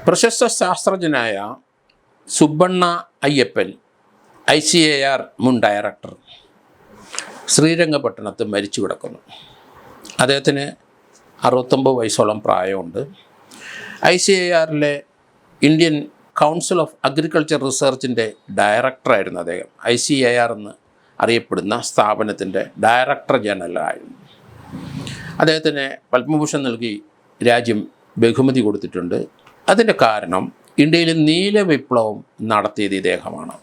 പ്രശസ്ത ശാസ്ത്രജ്ഞനായ സുബ്ബണ്ണ അയ്യപ്പൻ ICAR മുൻ director ശ്രീരംഗപട്ടണത്ത് മരിച്ചു കിടക്കുന്നു. അദ്ദേഹത്തിന് 69 വയസ്സോളം പ്രായമുണ്ട്. ICARലെ ഇന്ത്യൻ കൗൺസിൽ ഓഫ് അഗ്രികൾച്ചർ റിസർച്ചിൻ്റെ ഡയറക്ടറായിരുന്നു അദ്ദേഹം. ICAR എന്ന് അറിയപ്പെടുന്ന സ്ഥാപനത്തിൻ്റെ ഡയറക്ടർ ജനറലായിരുന്നു. അദ്ദേഹത്തിന് പത്മഭൂഷൺ നൽകി രാജ്യം ബഹുമതി കൊടുത്തിട്ടുണ്ട്. അതിൻ്റെ കാരണം ഇന്ത്യയിൽ നീല വിപ്ലവം നടത്തിയത് ഇദ്ദേഹമാണ്.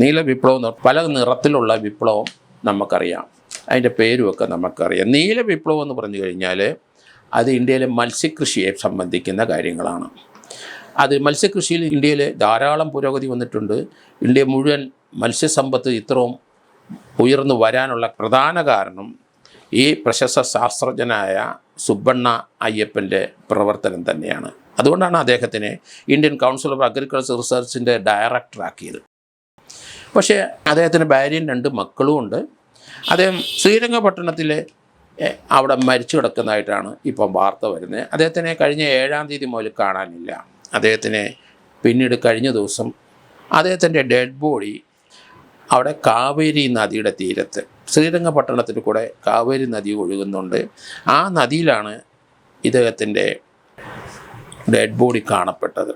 നീല വിപ്ലവം പല നിറത്തിലുള്ള വിപ്ലവം നമുക്കറിയാം, അതിൻ്റെ പേരുമൊക്കെ നമുക്കറിയാം. നീല വിപ്ലവം എന്ന് പറഞ്ഞു കഴിഞ്ഞാൽ അത് ഇന്ത്യയിലെ മത്സ്യകൃഷിയെ സംബന്ധിക്കുന്ന കാര്യങ്ങളാണ്. അത് മത്സ്യകൃഷിയിൽ ഇന്ത്യയിൽ ധാരാളം പുരോഗതി വന്നിട്ടുണ്ട്. ഇന്ത്യ മുഴുവൻ മത്സ്യസമ്പത്ത് ഇത്രയും ഉയർന്നു വരാനുള്ള പ്രധാന കാരണം ഈ പ്രശസ്ത ശാസ്ത്രജ്ഞനായ സുബ്ബണ്ണ അയ്യപ്പൻ്റെ പ്രവർത്തനം തന്നെയാണ്. അതുകൊണ്ടാണ് അദ്ദേഹത്തിനെ ഇന്ത്യൻ കൗൺസിൽ ഓഫ് അഗ്രികൾച്ചർ റിസർച്ചിൻ്റെ ഡയറക്ടറാക്കിയത്. പക്ഷേ അദ്ദേഹത്തിന് ഭാര്യയും 2 മക്കളും ഉണ്ട്. അദ്ദേഹം ശ്രീരംഗപട്ടണത്തിൽ അവിടെ മരിച്ചു കിടക്കുന്നതായിട്ടാണ് ഇപ്പം വാർത്ത വരുന്നത്. അദ്ദേഹത്തിനെ കഴിഞ്ഞ 7-ാം തീയതി മുതൽ കാണാനില്ല. അദ്ദേഹത്തിനെ പിന്നീട് കഴിഞ്ഞ ദിവസം അദ്ദേഹത്തിൻ്റെ ഡെഡ് ബോഡി അവിടെ കാവേരി നദിയുടെ തീരത്ത്, ശ്രീരംഗപട്ടണത്തിൽ കൂടെ കാവേരി നദി ഒഴുകുന്നുണ്ട്. ആ നദിയിലാണ് ഇദ്ദേഹത്തിൻ്റെ ഡെഡ് ബോഡി കാണപ്പെട്ടത്.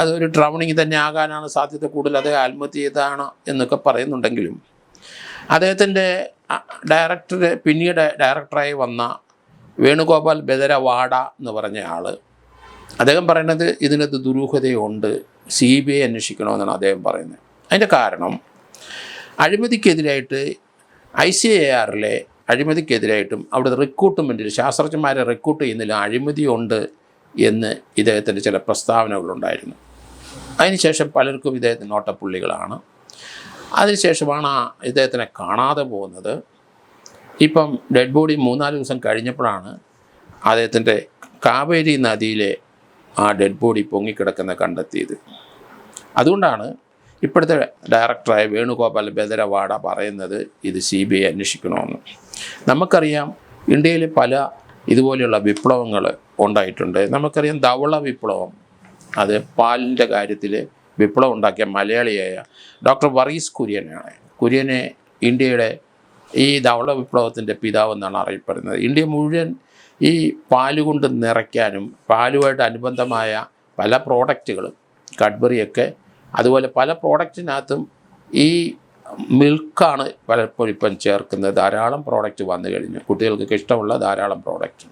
അതൊരു ഡ്രൗണിങ് തന്നെ ആകാനാണ് സാധ്യത കൂടുതൽ. അദ്ദേഹം ആത്മഹത്യ ചെയ്തതാണ് എന്നൊക്കെ പറയുന്നുണ്ടെങ്കിലും അദ്ദേഹത്തിൻ്റെ പിന്നീട് ഡയറക്ടറായി വന്ന വേണുഗോപാൽ ബെദരവാഡ എന്ന് പറഞ്ഞ ആൾ, അദ്ദേഹം പറയുന്നത് ഇതിനകത്ത് ദുരൂഹതയുണ്ട്, CBI അന്വേഷിക്കണമെന്നാണ് അദ്ദേഹം പറയുന്നത്. അതിൻ്റെ കാരണം അഴിമതിക്കെതിരായിട്ട് ICARലെ അഴിമതിക്കെതിരായിട്ടും അവിടെ റിക്രൂട്ട്മെൻറ്റിൽ ശാസ്ത്രജ്ഞന്മാരെ റിക്രൂട്ട് ചെയ്യുന്നതിൽ അഴിമതിയുണ്ട് എന്ന് ഇദ്ദേഹത്തിൻ്റെ ചില പ്രസ്താവനകളുണ്ടായിരുന്നു. അതിനുശേഷം പലർക്കും ഇദ്ദേഹത്തിന് നോട്ടപ്പുള്ളികളാണ്. അതിനുശേഷമാണ് ഇദ്ദേഹത്തിനെ കാണാതെ പോകുന്നത്. ഇപ്പം ഡെഡ് ബോഡി 3-4 ദിവസം കഴിഞ്ഞപ്പോഴാണ് അദ്ദേഹത്തിൻ്റെ കാവേരി നദിയിലെ ആ ഡെഡ് ബോഡി പൊങ്ങിക്കിടക്കുന്ന കണ്ടെത്തിയത്. അതുകൊണ്ടാണ് ഇപ്പോഴത്തെ ഡയറക്ടറായ വേണുഗോപാൽ ബെദരവാഡ പറയുന്നത് ഇത് CBI അന്വേഷിക്കണമെന്ന്. നമുക്കറിയാം ഇന്ത്യയിൽ പല ഇതുപോലെയുള്ള വിപ്ലവങ്ങൾ ഉണ്ടായിട്ടുണ്ട്. നമുക്കറിയാം ധവള വിപ്ലവം, അത് പാലിൻ്റെ കാര്യത്തിൽ വിപ്ലവം ഉണ്ടാക്കിയ മലയാളിയായ ഡോക്ടർ വർഗീസ് കുര്യനാണ്. കുര്യനെ ഇന്ത്യയുടെ ഈ ധവള വിപ്ലവത്തിൻ്റെ പിതാവെന്നാണ് അറിയപ്പെടുന്നത്. ഇന്ത്യ മുഴുവൻ ഈ പാലുകൊണ്ട് നിറയ്ക്കാനും പാലുമായിട്ട് അനുബന്ധമായ പല പ്രോഡക്റ്റുകളും, കാഡ്ബറിയൊക്കെ അതുപോലെ പല പ്രോഡക്റ്റിനകത്തും ഈ മിൽക്കാണ് പലപ്പോഴും ഇപ്പം ചേർക്കുന്നത്. ധാരാളം പ്രോഡക്റ്റ് വന്നു കഴിഞ്ഞു, കുട്ടികൾക്കൊക്കെ ഇഷ്ടമുള്ള ധാരാളം പ്രോഡക്റ്റ്.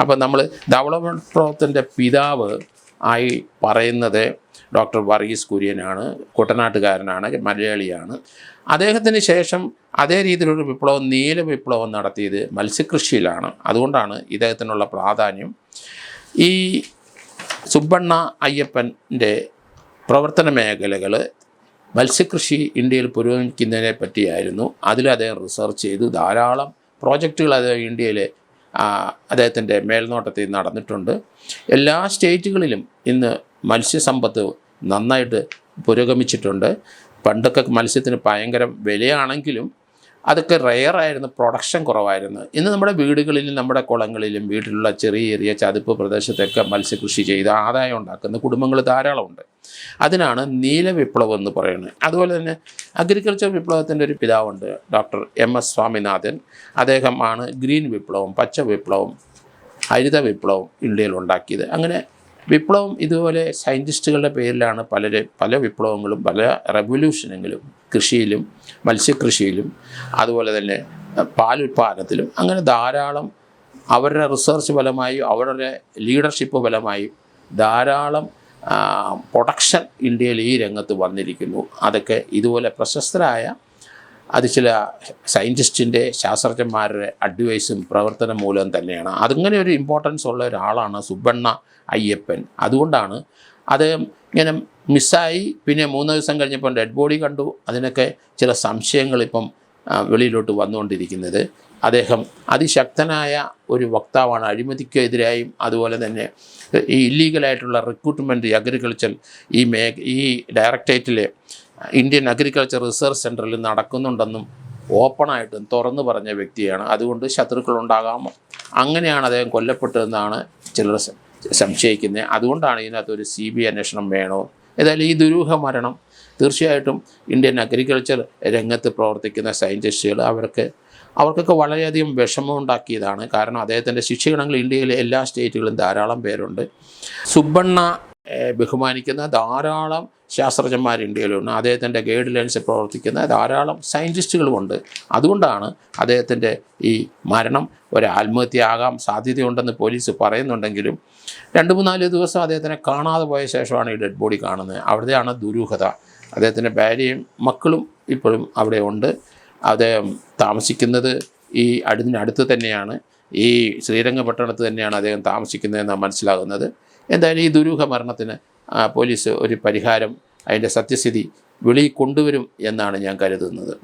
അപ്പം നമ്മൾ ധവള വിപ്ലവത്തിൻ്റെ പിതാവ് ആയി പറയുന്നത് ഡോക്ടർ വർഗീസ് കുര്യനാണ്. കുട്ടനാട്ടുകാരനാണ്, മലയാളിയാണ്. അദ്ദേഹത്തിന് ശേഷം അതേ രീതിയിലൊരു വിപ്ലവം, നീല വിപ്ലവം നടത്തിയത് മത്സ്യകൃഷിയിലാണ്. അതുകൊണ്ടാണ് ഇദ്ദേഹത്തിനുള്ള പ്രാധാന്യം. ഈ സുബ്ബണ്ണ അയ്യപ്പൻ്റെ പ്രവർത്തന മേഖലകൾ മത്സ്യകൃഷി ഇന്ത്യയിൽ പുരോഗമിക്കുന്നതിനെ പറ്റിയായിരുന്നു. അതിൽ അദ്ദേഹം റിസർച്ച് ചെയ്തു. ധാരാളം പ്രോജക്റ്റുകൾ അദ്ദേഹം ഇന്ത്യയിൽ അദ്ദേഹത്തിൻ്റെ മേൽനോട്ടത്തിൽ നടന്നിട്ടുണ്ട്. എല്ലാ സ്റ്റേറ്റുകളിലും ഇന്ന് മത്സ്യസമ്പത്ത് നന്നായിട്ട് പുരോഗമിച്ചിട്ടുണ്ട്. പണ്ടൊക്കെ മത്സ്യത്തിന് ഭയങ്കര വിലയാണെങ്കിലും അതൊക്കെ റെയറായിരുന്നു, പ്രൊഡക്ഷൻ കുറവായിരുന്നു. ഇന്ന് നമ്മുടെ വീടുകളിലും നമ്മുടെ കുളങ്ങളിലും വീട്ടിലുള്ള ചെറിയ ചതുപ്പ് പ്രദേശത്തൊക്കെ മത്സ്യകൃഷി ചെയ്ത് ആദായം ഉണ്ടാക്കുന്ന കുടുംബങ്ങൾ ധാരാളമുണ്ട്. അതിനാണ് നീല വിപ്ലവം എന്ന് പറയുന്നത്. അതുപോലെ തന്നെ അഗ്രികൾച്ചർ വിപ്ലവത്തിൻ്റെ ഒരു പിതാവുണ്ട്, ഡോക്ടർ MS സ്വാമിനാഥൻ. അദ്ദേഹമാണ് ഗ്രീൻ വിപ്ലവം, പച്ച വിപ്ലവം, ഹരിത വിപ്ലവം ഇന്ത്യയിൽ ഉണ്ടാക്കിയത്. അങ്ങനെ വിപ്ലവം ഇതുപോലെ സയൻറ്റിസ്റ്റുകളുടെ പേരിലാണ് പല വിപ്ലവങ്ങളും പല റെവല്യൂഷനുകളും കൃഷിയിലും മത്സ്യകൃഷിയിലും അതുപോലെ തന്നെ പാലുൽപാദനത്തിലും അങ്ങനെ ധാരാളം അവരുടെ റിസർച്ച് ഫലമായി അവരുടെ ലീഡർഷിപ്പ് ഫലമായി ധാരാളം പ്രൊഡക്ഷൻ ഇന്ത്യയിൽ ഈ രംഗത്ത് വന്നിരിക്കുന്നു. അതൊക്കെ ഇതുപോലെ പ്രശസ്തരായ അത് ചില സയൻറ്റിസ്റ്റിൻ്റെ ശാസ്ത്രജ്ഞന്മാരുടെ അഡ്വൈസും പ്രവർത്തനം മൂലം തന്നെയാണ്. അതിങ്ങനെ ഒരു ഇമ്പോർട്ടൻസ് ഉള്ള ഒരാളാണ് സുബ്ബണ്ണ അയ്യപ്പൻ. അതുകൊണ്ടാണ് അദ്ദേഹം ഇങ്ങനെ മിസ്സായി. പിന്നെ 3 ദിവസം കഴിഞ്ഞപ്പോൾ ഡെഡ് ബോഡി കണ്ടു. അതിനൊക്കെ ചില സംശയങ്ങളിപ്പം വെളിയിലോട്ട് വന്നുകൊണ്ടിരിക്കുന്നത്. അദ്ദേഹം അതിശക്തനായ ഒരു വക്താവാണ്. അഴിമതിക്കെതിരായും അതുപോലെ തന്നെ ഈ ഇല്ലീഗലായിട്ടുള്ള റിക്രൂട്ട്മെൻറ്റ് അഗ്രികൾച്ചർ ഈ ഡയറക്ടറേറ്റിലെ ഇന്ത്യൻ അഗ്രികൾച്ചർ റിസർച്ച് സെൻറ്ററിൽ നടക്കുന്നുണ്ടെന്നും ഓപ്പണായിട്ടും തുറന്നു പറഞ്ഞ വ്യക്തിയാണ്. അതുകൊണ്ട് ശത്രുക്കളുണ്ടാകാമോ, അങ്ങനെയാണ് അദ്ദേഹം കൊല്ലപ്പെട്ടതെന്നാണ് ചിലർ സംശയിക്കുന്നത്. അതുകൊണ്ടാണ് ഇതിനകത്തൊരു CBI അന്വേഷണം വേണോ. ഏതായാലും ഈ ദുരൂഹ മരണം തീർച്ചയായിട്ടും ഇന്ത്യൻ അഗ്രികൾച്ചർ രംഗത്ത് പ്രവർത്തിക്കുന്ന സയൻറ്റിസ്റ്റുകൾ അവർക്കൊക്കെ വളരെയധികം വിഷമമുണ്ടാക്കിയതാണ്. കാരണം അദ്ദേഹത്തിൻ്റെ ശിക്ഷകണങ്ങൾ ഇന്ത്യയിലെ എല്ലാ സ്റ്റേറ്റുകളിലും ധാരാളം പേരുണ്ട്. സുബ്ബണ്ണ ബഹുമാനിക്കുന്ന ധാരാളം ശാസ്ത്രജ്ഞന്മാർ ഇന്ത്യയിലുണ്ട്. അദ്ദേഹത്തിൻ്റെ ഗൈഡ് ലൈൻസ് പ്രവർത്തിക്കുന്ന ധാരാളം സയൻറ്റിസ്റ്റുകളുമുണ്ട്. അതുകൊണ്ടാണ് അദ്ദേഹത്തിൻ്റെ ഈ മരണം ഒരു ആത്മഹത്യ ആകാൻ സാധ്യതയുണ്ടെന്ന് പോലീസ് പറയുന്നുണ്ടെങ്കിലും 2-3-4 ദിവസം അദ്ദേഹത്തിനെ കാണാതെ പോയ ശേഷമാണ് ഈ ഡെഡ് ബോഡി കാണുന്നത്. അവിടെയാണ് ദുരൂഹത. അദ്ദേഹത്തിൻ്റെ ഭാര്യയും മക്കളും ഇപ്പോഴും അവിടെ ഉണ്ട്. അദ്ദേഹം താമസിക്കുന്നത് ഈ അടുത്ത് തന്നെയാണ്, ഈ ശ്രീരംഗപട്ടണത്ത് തന്നെയാണ് അദ്ദേഹം താമസിക്കുന്നതെന്നാണ് മനസ്സിലാകുന്നത്. എന്തായാലും ഈ ദുരൂഹ മരണത്തിന് പോലീസ് ഒരു പരിഹാരം, അതിൻ്റെ സത്യസ്ഥിതി വെളിയിൽ കൊണ്ടുവരും എന്നാണ് ഞാൻ കരുതുന്നത്.